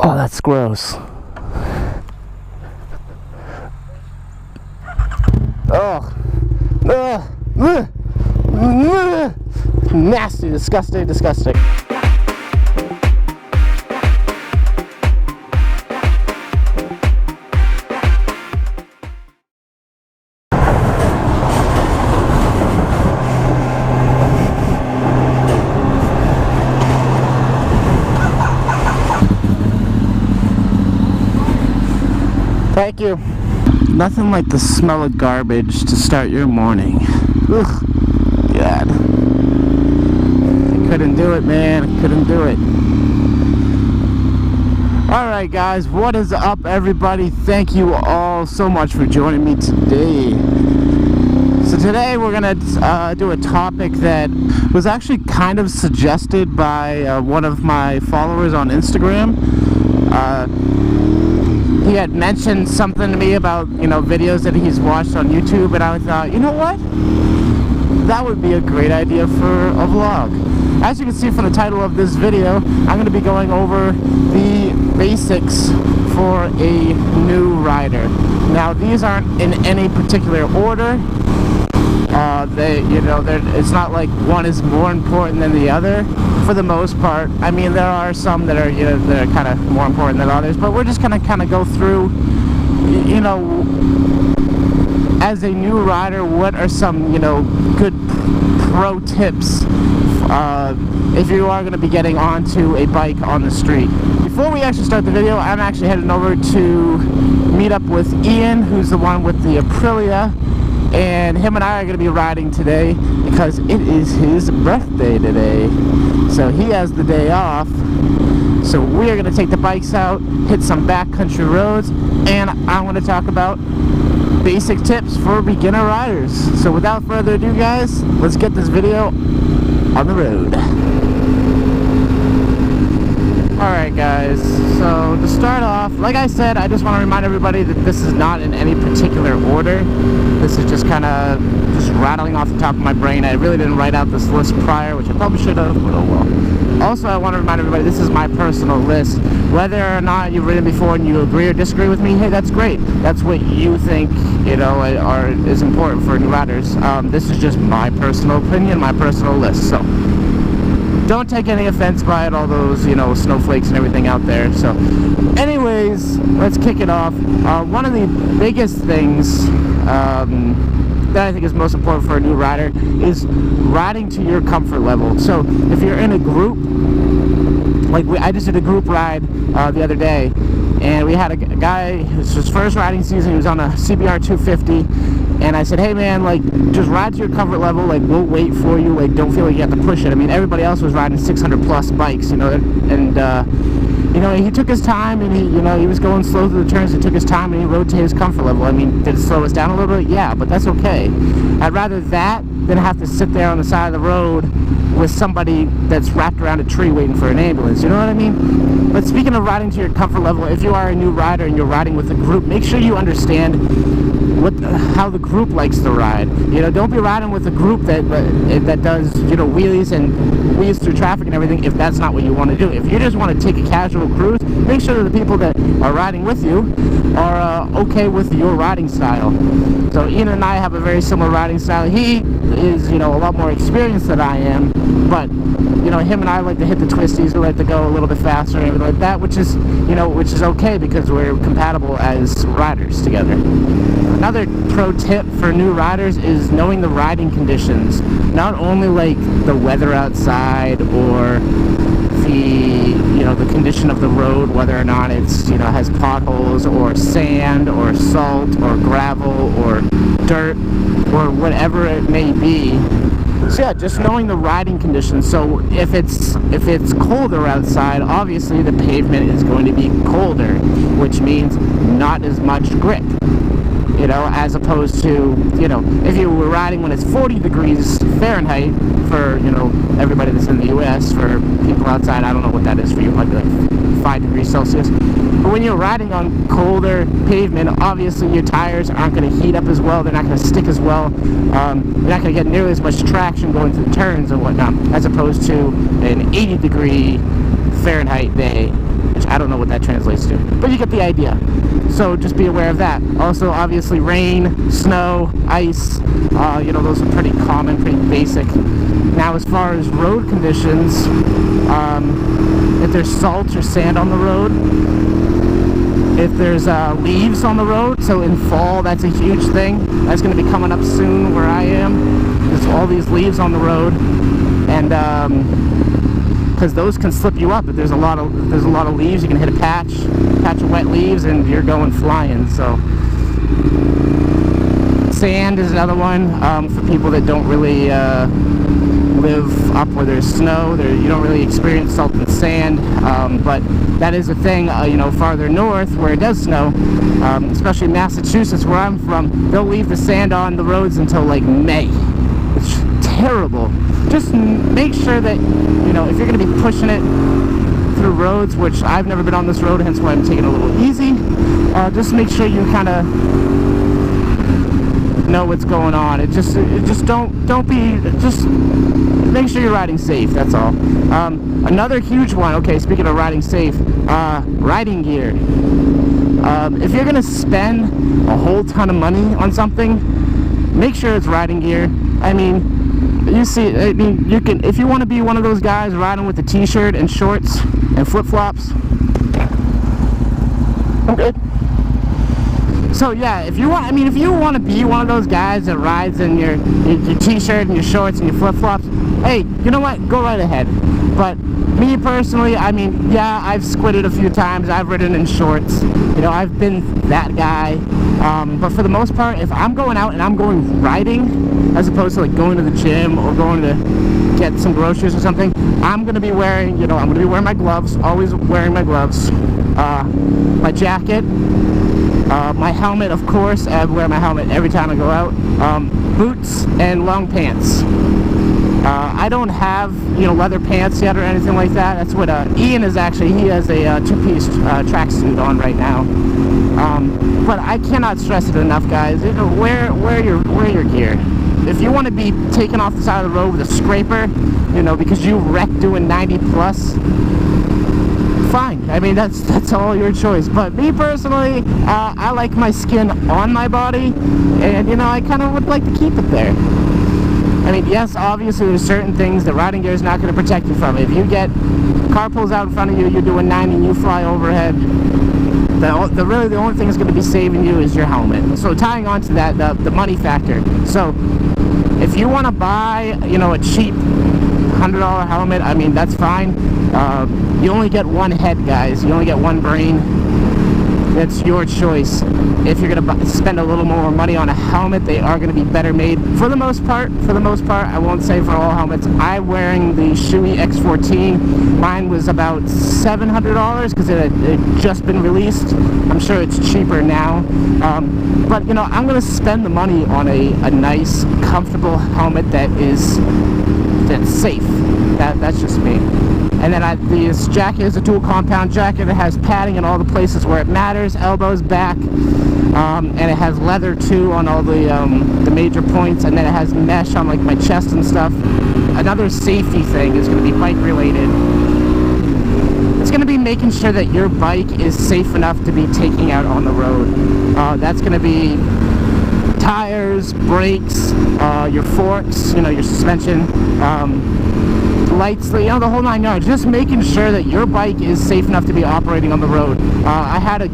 Oh, that's gross. Oh. Nasty, disgusting, disgusting. Thank you. Nothing like the smell of garbage to start your morning. Ugh, God. I couldn't do it, man. I couldn't do it. Alright, guys. What is up, everybody? Thank you all so much for joining me today. So today we're going to do a topic that was actually kind of suggested by one of my followers on Instagram. He had mentioned something to me about, videos that he's watched on YouTube, and I thought, you know what? That would be a great idea for a vlog. As you can see from the title of this video, I'm going to be going over the basics for a new rider. Now, these aren't in any particular order. It's not like one is more important than the other. For the most part, I mean, there are some that are, that are kind of more important than others, but we're just gonna kind of go through, as a new rider, what are some, good pro tips if you are going to be getting onto a bike on the street. Before we actually start the video, I'm actually heading over to meet up with Ian, who's the one with the Aprilia. And him and I are going to be riding today because it is his birthday today. So he has the day off. So we are going to take the bikes out, hit some backcountry roads, and I want to talk about basic tips for beginner riders. So without further ado, guys, let's get this video on the road. Alright, guys, so to start off, like I said, I just want to remind everybody that this is not in any particular order. This is just kind of just rattling off the top of my brain. I really didn't write out this list prior, which I probably should have, but oh well. Also, I want to remind everybody this is my personal list. Whether or not you've ridden before and you agree or disagree with me, hey, that's great. That's what you think, is important for new riders. This is just my personal opinion, my personal list, so don't take any offense by it, all those, snowflakes and everything out there. So, anyways, let's kick it off. One of the biggest things that I think is most important for a new rider is riding to your comfort level. So, if you're in a group, like I just did a group ride the other day, and we had a guy, it was his first riding season, he was on a CBR 250, and I said, hey man, just ride to your comfort level, we'll wait for you, don't feel like you have to push it. I mean, everybody else was riding 600 plus bikes, and he took his time, and he was going slow through the turns, he took his time, and he rode to his comfort level. I mean, did it slow us down a little bit? Yeah, but that's okay. I'd rather that than have to sit there on the side of the road with somebody that's wrapped around a tree waiting for an ambulance, you know what I mean? But speaking of riding to your comfort level, if you are a new rider and you're riding with a group, make sure you understand how the group likes to ride. Don't be riding with a group that does, wheelies and weaves through traffic and everything if that's not what you want to do. If you just want to take a casual cruise, make sure that the people that are riding with you are okay with your riding style. So Ian and I have a very similar riding style. He is, a lot more experienced than I am, but him and I like to hit the twisties, we like to go a little bit faster and everything like that, which is okay because we're compatible as riders together. Another pro tip for new riders is knowing the riding conditions. Not only the weather outside or the condition of the road, whether or not it's has potholes or sand or salt or gravel or dirt or whatever it may be. So yeah, just knowing the riding conditions. So if it's colder outside, obviously the pavement is going to be colder, which means not as much grip. As opposed to, if you were riding when it's 40 degrees Fahrenheit for, everybody that's in the U.S., for people outside, I don't know what that is for you, might be 5 degrees Celsius. But when you're riding on colder pavement, obviously your tires aren't going to heat up as well, they're not going to stick as well, you're not going to get nearly as much traction going through the turns and whatnot, as opposed to an 80 degree Fahrenheit day, which I don't know what that translates to, but you get the idea. So just be aware of that. Also, obviously, rain, snow, ice, you know, those are pretty common, pretty basic. Now, as far as road conditions, if there's salt or sand on the road, if there's leaves on the road, so in fall, that's a huge thing. That's going to be coming up soon where I am. There's all these leaves on the road, and because those can slip you up. If there's a lot of leaves, you can hit a patch of wet leaves, and you're going flying. So sand is another one for people that don't really live up where there's snow. You don't really experience salt and sand, but that is a thing, you know, farther north where it does snow, especially Massachusetts where I'm from. They'll leave the sand on the roads until like May. It's terrible. Just make sure that, you know, if you're going to be pushing it through roads, which I've never been on this road, hence why I'm taking it a little easy, just make sure you kind of know what's going on. Just make sure you're riding safe, that's all. Another huge one, okay, speaking of riding safe, riding gear. If you're gonna spend a whole ton of money on something, make sure it's riding gear. I mean, you can, if you want to be one of those guys riding with a t-shirt and shorts and flip-flops, I'm good. So yeah, if you want to be one of those guys that rides in your t-shirt and your shorts and your flip-flops, hey, you know what? Go right ahead. But me personally, I mean, yeah, I've squidded a few times. I've ridden in shorts. You know, I've been that guy. But for the most part, if I'm going out and I'm going riding, as opposed to like going to the gym or going to get some groceries or something, I'm gonna be wearing, you know, I'm gonna be wearing my gloves. Always wearing my gloves. My jacket. My helmet, of course. I wear my helmet every time I go out. Boots and long pants. I don't have, you know, leather pants yet or anything like that. That's what Ian is actually. He has a two-piece tracksuit on right now. But I cannot stress it enough, guys. You know, wear your gear. If you want to be taken off the side of the road with a scraper, you know, because you wrecked doing 90 plus, fine. I mean, that's all your choice. But me personally, I like my skin on my body, and you know, I kind of would like to keep it there. I mean, yes, obviously there's certain things that riding gear is not going to protect you from. If you get car pulls out in front of you, you're doing 90 and you fly overhead, really the only thing that's going to be saving you is your helmet. So tying on to that, the money factor. So if you want to buy, you know, a cheap $100 helmet, I mean, that's fine. You only get one head, guys. You only get one brain. That's your choice. If you're gonna spend a little more money on a helmet, they are gonna be better made for the most part. I won't say for all helmets. I'm wearing the S2E23. Mine was about $700 because it had just been released. I'm sure it's cheaper now. But you know, I'm gonna spend the money on a nice, comfortable helmet that's safe. That's just me. And then this jacket is a dual compound jacket. It has padding in all the places where it matters, elbows, back, and it has leather too on all the major points. And then it has mesh on like my chest and stuff. Another safety thing is going to be bike related. It's going to be making sure that your bike is safe enough to be taking out on the road. That's going to be tires, brakes, your forks, you know, your suspension, lights, you know, the whole 9 yards. Just making sure that your bike is safe enough to be operating on the road. I had a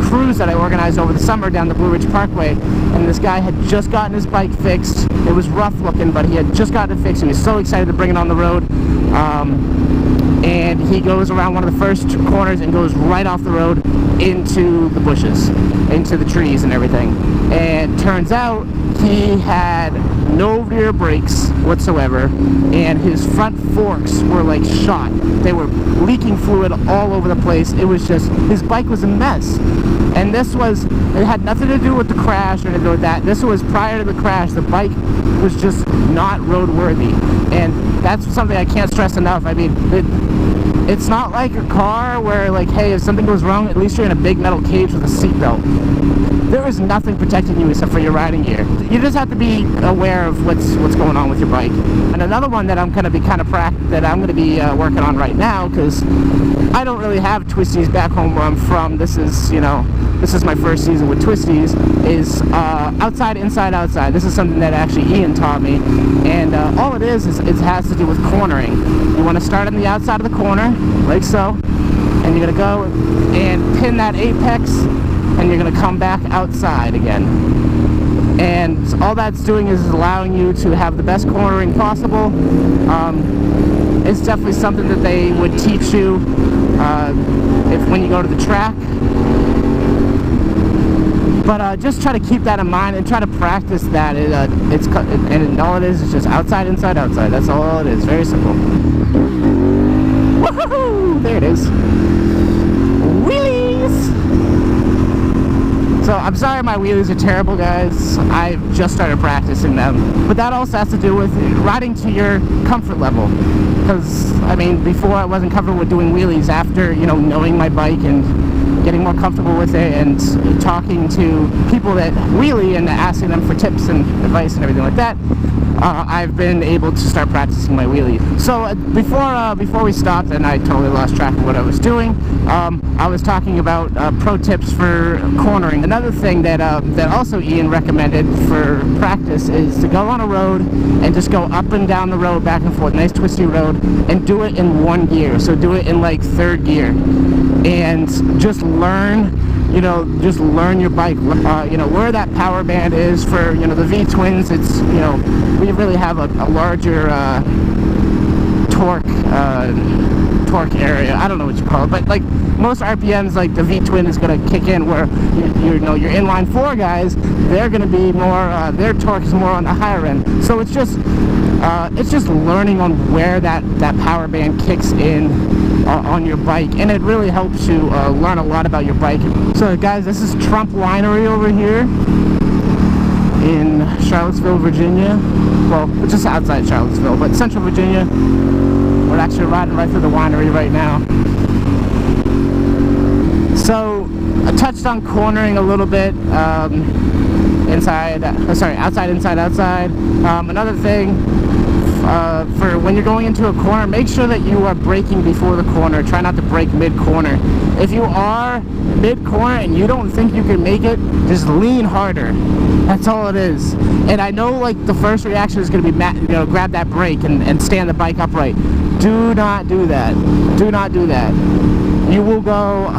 cruise that I organized over the summer down the Blue Ridge Parkway, and this guy had just gotten his bike fixed. It was rough looking, but he had just gotten it fixed. He was so excited to bring it on the road. And he goes around one of the first corners and goes right off the road into the bushes, into the trees and everything. And turns out he had no rear brakes whatsoever, and his front forks were like shot. They were leaking fluid all over the place. It was just, his bike was a mess. And it had nothing to do with the crash or anything like that. This was prior to the crash. The bike was just not roadworthy. And that's something I can't stress enough. I mean, it's not like a car where, like, hey, if something goes wrong, at least you're in a big metal cage with a seatbelt. there is nothing protecting you except for your riding gear. You just have to be aware of what's going on with your bike. And another one that I'm going to be working on right now, because I don't really have twisties back home where I'm from. This is my first season with twisties, is outside, inside, outside. This is something that actually Ian taught me, and all it is it has to do with cornering. You want to start on the outside of the corner, like so, and you're going to go and pin that apex, and you're going to come back outside again. And all that's doing is allowing you to have the best cornering possible. It's definitely something that they would teach you when you go to the track. But just try to keep that in mind and try to practice that. And all it is just outside, inside, outside. That's all it is. Very simple. Woohoo! There it is. Wheelies! So I'm sorry my wheelies are terrible, guys. I've just started practicing them. But that also has to do with riding to your comfort level. Because, I mean, before I wasn't comfortable with doing wheelies. After, knowing my bike and getting more comfortable with it and talking to people that wheelie and asking them for tips and advice and everything like that, I've been able to start practicing my wheelie. So before we stopped, and I totally lost track of what I was doing, I was talking about pro tips for cornering. Another thing that also Ian recommended for practice is to go on a road and just go up and down the road, back and forth, nice twisty road, and do it in one gear. So do it in like third gear, and just learn your bike, where that power band is for, the V-twins. It's, we really have a larger torque area. I don't know what you call it, but like most RPMs, like the V-twin is going to kick in, where your inline 4 guys, they're going to be more, their torque is more on the higher end. So it's just learning on where that power band kicks in on your bike, and it really helps you learn a lot about your bike. So guys, this is Trump Winery over here in Charlottesville, Virginia. Well, just outside Charlottesville, but Central Virginia. We're actually riding right through the winery right now. So I touched on cornering a little bit. Outside, inside, outside. Another thing, for when you're going into a corner, make sure that you are braking before the corner. Try not to brake mid-corner. If you are mid-corner and you don't think you can make it, just lean harder. That's all it is. And I know, like, the first reaction is going to be, grab that brake and stand the bike upright. Do not do that. Do not do that. You will go,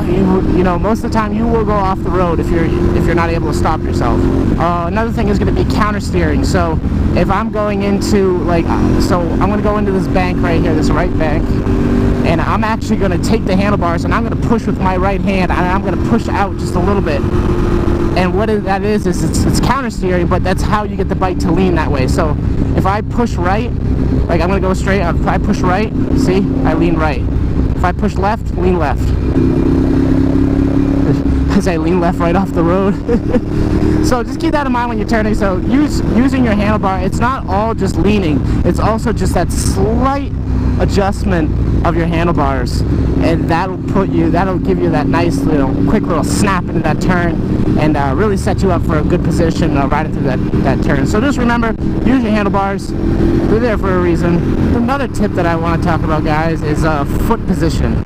most of the time you will go off the road if you're not able to stop yourself. Another thing is going to be counter steering. So if I'm going into, I'm going to go into this bank right here, this right bank, and I'm actually going to take the handlebars and I'm going to push with my right hand, and I'm going to push out just a little bit. And what that is it's counter steering, but that's how you get the bike to lean that way. So if I push right, like I'm going to go straight, if I push right, see, I lean right. If I push left, lean left. Because I lean left right off the road. So just keep that in mind when you're turning. So using your handlebar, it's not all just leaning. It's also just that slight adjustment of your handlebars, and that'll give you that nice quick little snap into that turn, and really set you up for a good position riding through that turn. So just remember, use your handlebars. They're there for a reason. Another tip that I want to talk about, guys, is foot position.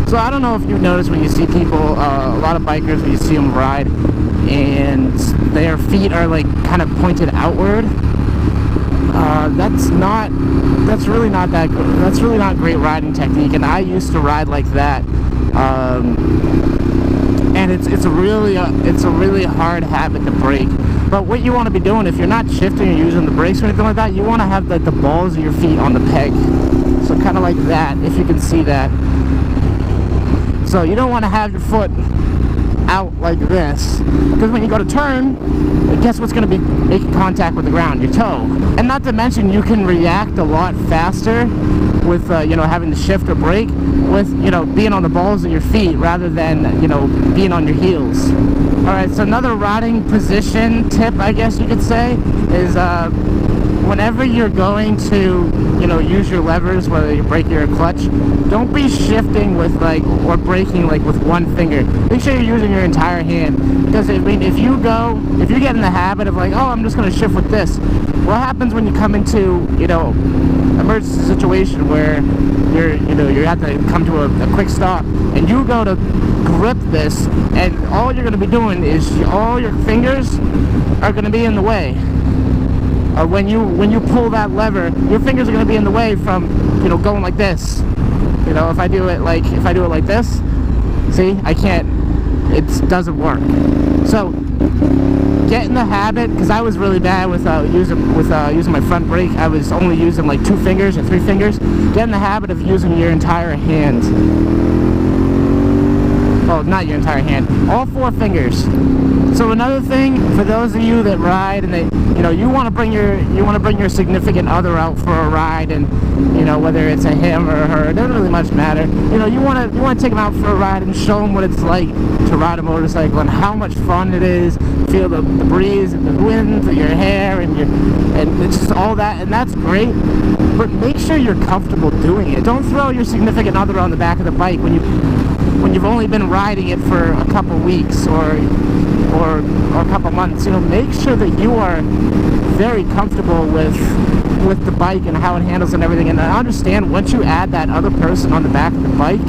So I don't know if you've noticed when you see people, a lot of bikers, when you see them ride and their feet are like kind of pointed outward. That's really not that good. That's really not great riding technique, and I used to ride like that. And it's a really hard habit to break. But what you want to be doing, if you're not shifting or using the brakes or anything like that, you want to have the balls of your feet on the peg. So kind of like that, if you can see that. So you don't want to have your foot out like this, because when you go to turn, guess what's going to be making contact with the ground? Your toe. And not to mention, you can react a lot faster with having to shift or brake with being on the balls of your feet rather than being on your heels. Alright, so another riding position tip, I guess you could say, is whenever you're going to, you know, use your levers, whether you brake or clutch, don't be shifting with like, or braking like with one finger. Make sure you're using your entire hand, because I mean, if you get in the habit of like, oh, I'm just going to shift with this, what happens when you come into, you know, emergency situation where you have to come to a quick stop, and you go to grip this, and all you're going to be doing is all your fingers are going to be in the way. When you pull that lever, your fingers are going to be in the way from, you know, going like this. You know, if I do it like this, see, I can't. It doesn't work. So get in the habit, because I was really bad with using my front brake. I was only using like 2 fingers or 3 fingers. Get in the habit of using your entire hand. Well, not your entire hand, all 4 fingers. So another thing, for those of you that ride and you want to bring your significant other out for a ride, and you know, whether it's a him or a her, it doesn't really much matter. You know, you want to take them out for a ride and show them what it's like to ride a motorcycle and how much fun it is. Feel the breeze and the wind through your hair and it's just all that, and that's great. But make sure you're comfortable doing it. Don't throw your significant other on the back of the bike when you've only been riding it for a couple weeks or a couple months. You know, make sure that you are very comfortable with the bike and how it handles and everything. And I understand, once you add that other person on the back of the bike,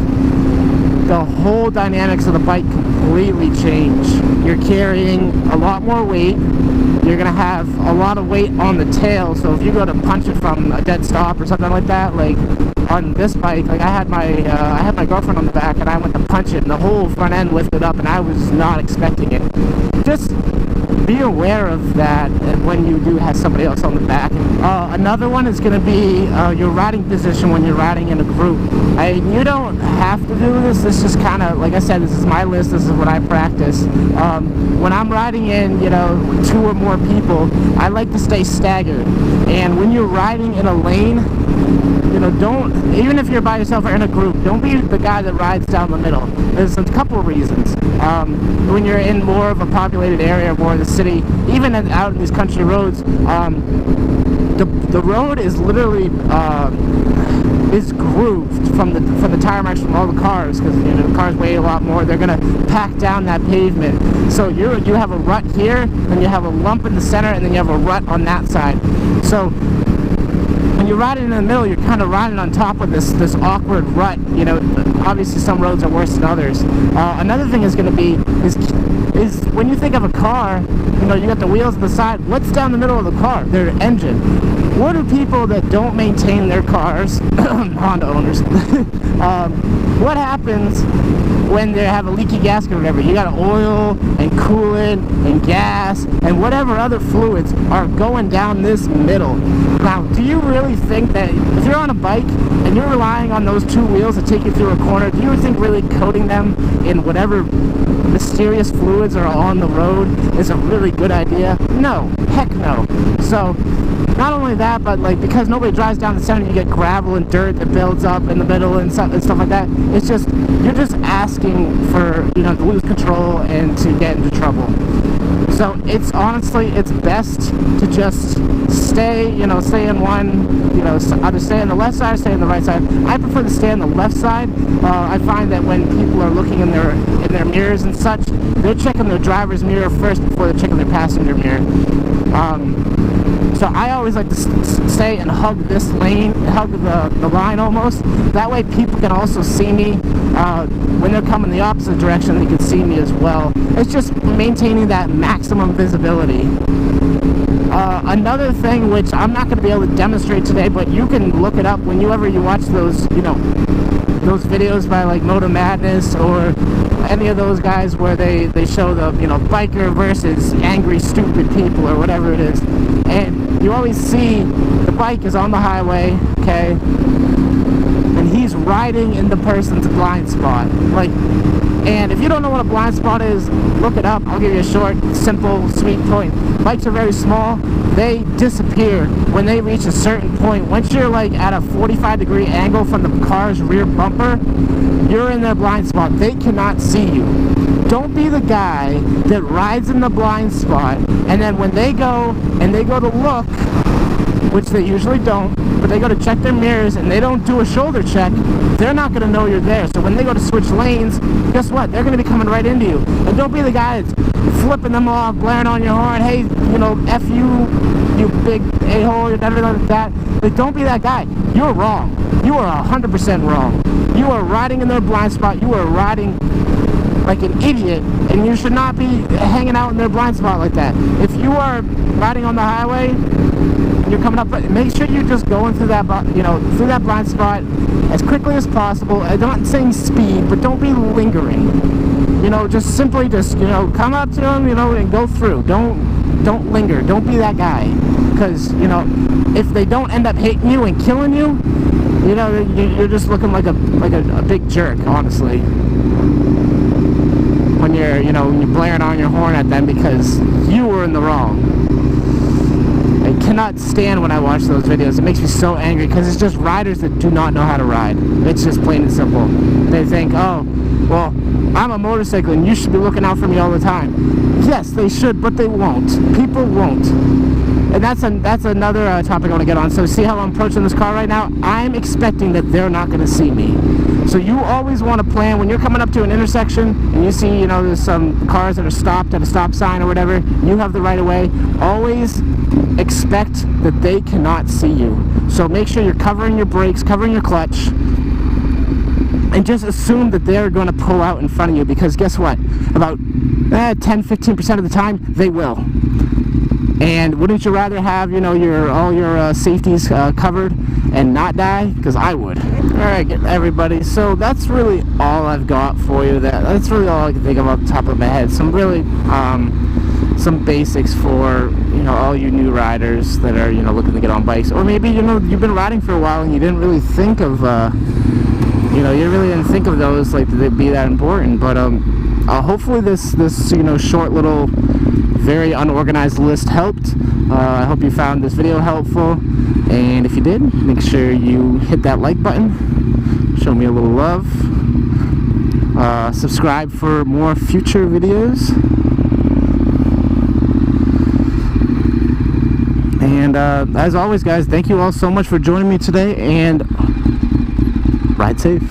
the whole dynamics of the bike completely change. You're carrying a lot more weight. You're gonna have a lot of weight on the tail. So if you go to punch it from a dead stop or something like that, like on this bike, like I had my girlfriend on the back, and I went to punch it, and the whole front end lifted up, and I was not expecting it. Just be aware of that when you do have somebody else on the back. Another one is going to be your riding position when you're riding in a group. You don't have to do this. This is kind of, like I said, this is my list. This is what I practice. When I'm riding in, you know, 2 or more people, I like to stay staggered. And when you're riding in a lane, you know, don't, even if you're by yourself or in a group, don't be the guy that rides down the middle. There's a couple of reasons. When you're in more of a populated area, more of the city, even out in these country roads, the road is literally is grooved from the tire marks from all the cars, because, you know, the cars weigh a lot more. They're gonna pack down that pavement. So you have a rut here, then you have a lump in the center, and then you have a rut on that side. So when you're riding in the middle, you're kind of riding on top of this awkward rut. You know, obviously some roads are worse than others. Another thing is going to be is when you think of a car, you know, you got the wheels on the side. What's down the middle of the car? Their engine. What do people that don't maintain their cars, Honda owners, what happens when they have a leaky gasket or whatever? You got oil and coolant and gas and whatever other fluids are going down this middle. Now, do you really think that if you're on a bike and you're relying on those 2 wheels to take you through a corner, do you think really coating them in whatever mysterious fluids are on the road is a really good idea? No, heck no. So not only that, but like, because nobody drives down the center, you get gravel and dirt that builds up in the middle and stuff like that. It's just, you're just asking for, you know, to lose control and to get into trouble. So it's honestly, it's best to just stay in one, you know, either stay on the left side or stay on the right side. I prefer to stay on the left side. I find that when people are looking in their mirrors and such, they're checking their driver's mirror first before they're checking their passenger mirror. So I always like to stay and hug this lane, hug the line almost. That way people can also see me. When they're coming the opposite direction, they can see me as well. It's just maintaining that maximum visibility. Another thing, which I'm not going to be able to demonstrate today, but you can look it up whenever you watch those, you know, those videos by like Moto Madness or any of those guys where they show the, you know, biker versus angry stupid people or whatever it is, and you always see the bike is on the highway, okay, and he's riding in the person's blind spot. Like, and if you don't know what a blind spot is, look it up. I'll give you a short, simple, sweet point. Bikes are very small. They disappear when they reach a certain point. Once you're like at a 45-degree angle from the car's rear bumper, you're in their blind spot. They cannot see you. Don't be the guy that rides in the blind spot, and then when they go to look, which they usually don't, but they go to check their mirrors and they don't do a shoulder check, they're not going to know you're there. So when they go to switch lanes, guess what? They're going to be coming right into you. And don't be the guy that's flipping them off, blaring on your horn, hey, you know, F you, you big a-hole, and everything like that. Like, don't be that guy. You're wrong. You are 100% wrong. You are riding in their blind spot. You are riding like an idiot, and you should not be hanging out in their blind spot like that. If you are riding on the highway, you're coming up, make sure you're just going through that, you know, through that blind spot as quickly as possible. I'm not saying speed, but don't be lingering. You know, just simply just, you know, come up to them, you know, and go through. Don't linger. Don't be that guy, because, you know, if they don't end up hitting you and killing you, you know, you're just looking like a big jerk, honestly. When you're, you know, when you're blaring on your horn at them because you were in the wrong. I cannot stand when I watch those videos. It makes me so angry because it's just riders that do not know how to ride. It's just plain and simple. They think, oh, well, I'm a motorcycle and you should be looking out for me all the time. Yes, they should, but they won't. People won't. And that's another topic I want to get on. So see how I'm approaching this car right now? I'm expecting that they're not going to see me. So you always want to plan when you're coming up to an intersection and you see, you know, there's some cars that are stopped at a stop sign or whatever. You have the right of way. Always expect that they cannot see you. So make sure you're covering your brakes, covering your clutch, and just assume that they're going to pull out in front of you, because guess what? About 10-15% of the time, they will. And wouldn't you rather have, you know, all your safeties covered and not die? Because I would. Alright, everybody, so that's really all I've got for you. That's really all I can think of off the top of my head. Some really, some basics for, you know, all you new riders that are, you know, looking to get on bikes. Or maybe, you know, you've been riding for a while and you didn't really think of, you know, you really didn't think of those, like, they'd be that important. But, hopefully this, you know, short little, very unorganized list helped. I hope you found this video helpful, and if you did, make sure you hit that like button, show me a little love, subscribe for more future videos, and as always, guys, thank you all so much for joining me today, and ride safe.